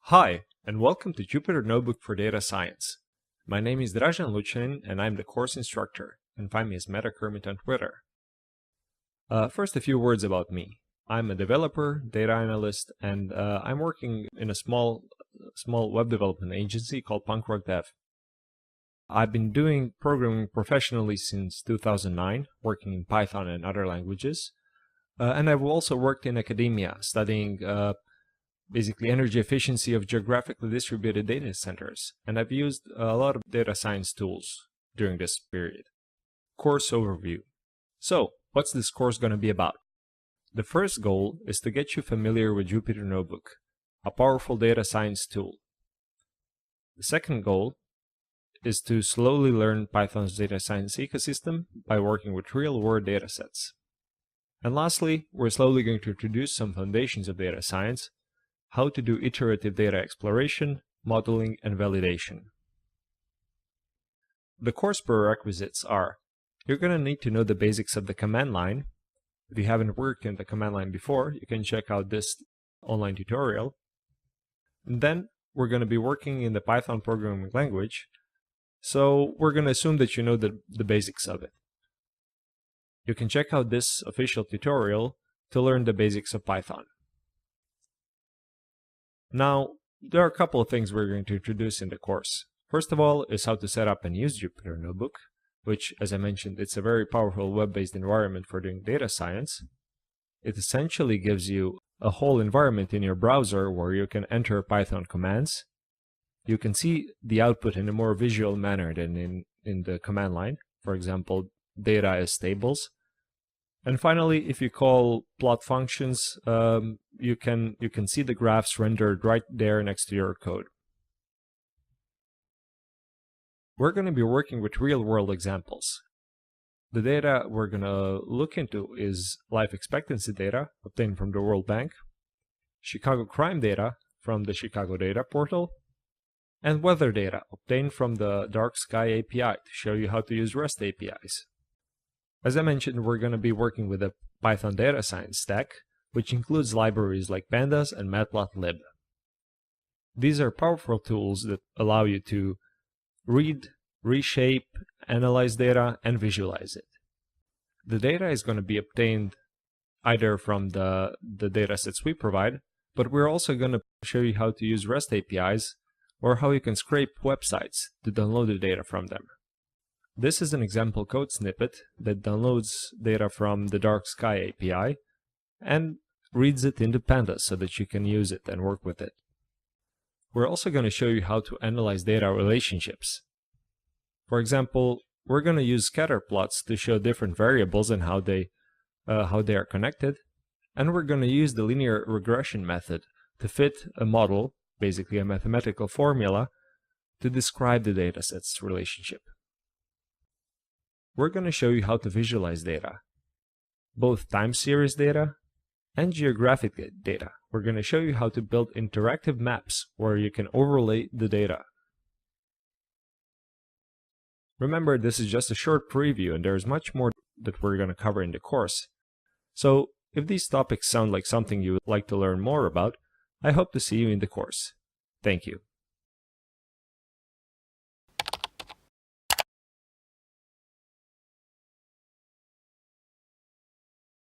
Hi, and welcome to Jupyter Notebook for Data Science. My name is Dražen Lučanin, and I'm the course instructor. You can find me as MetaKermit on Twitter. First, a few words about me. I'm a developer, data analyst, and I'm working in a small web development agency called Punk Rock Dev. I've been doing programming professionally since 2009, working in Python and other languages. And I've also worked in academia, studying basically energy efficiency of geographically distributed data centers. And I've used a lot of data science tools during this period. Course overview. So, what's this course going to be about? The first goal is to get you familiar with Jupyter Notebook, a powerful data science tool. The second goal is to slowly learn Python's data science ecosystem by working with real-world datasets. And lastly, we're slowly going to introduce some foundations of data science, how to do iterative data exploration, modeling, and validation. The course prerequisites are: you're going to need to know the basics of the command line. If you haven't worked in the command line before, you can check out this online tutorial. And then we're going to be working in the Python programming language, so we're going to assume that you know the basics of it. You can check out this official tutorial to learn the basics of Python. Now, there are a couple of things we're going to introduce in the course. First of all is how to set up and use Jupyter Notebook, which, as I mentioned, it's a very powerful web-based environment for doing data science. It essentially gives you a whole environment in your browser where you can enter Python commands. You can see the output in a more visual manner than in the command line. For example, data as tables. And finally, if you call plot functions, you can see the graphs rendered right there next to your code. We're going to be working with real-world examples. The data we're going to look into is life expectancy data obtained from the World Bank, Chicago crime data from the Chicago Data Portal, and weather data obtained from the Dark Sky API to show you how to use REST APIs. As I mentioned, we're going to be working with a Python data science stack, which includes libraries like pandas and matplotlib. These are powerful tools that allow you to read, reshape, analyze data, and visualize it. The data is going to be obtained either from the datasets we provide, but we're also going to show you how to use REST APIs or how you can scrape websites to download the data from them. This is an example code snippet that downloads data from the Dark Sky API and reads it into pandas so that you can use it and work with it. We're also going to show you how to analyze data relationships. For example, we're going to use scatter plots to show different variables and how they are connected, and we're going to use the linear regression method to fit a model, basically a mathematical formula, to describe the dataset's relationship. We're going to show you how to visualize data, both time series data and geographic data. We're going to show you how to build interactive maps where you can overlay the data. Remember, this is just a short preview and there's much more that we're going to cover in the course. So, if these topics sound like something you would like to learn more about, I hope to see you in the course. Thank you.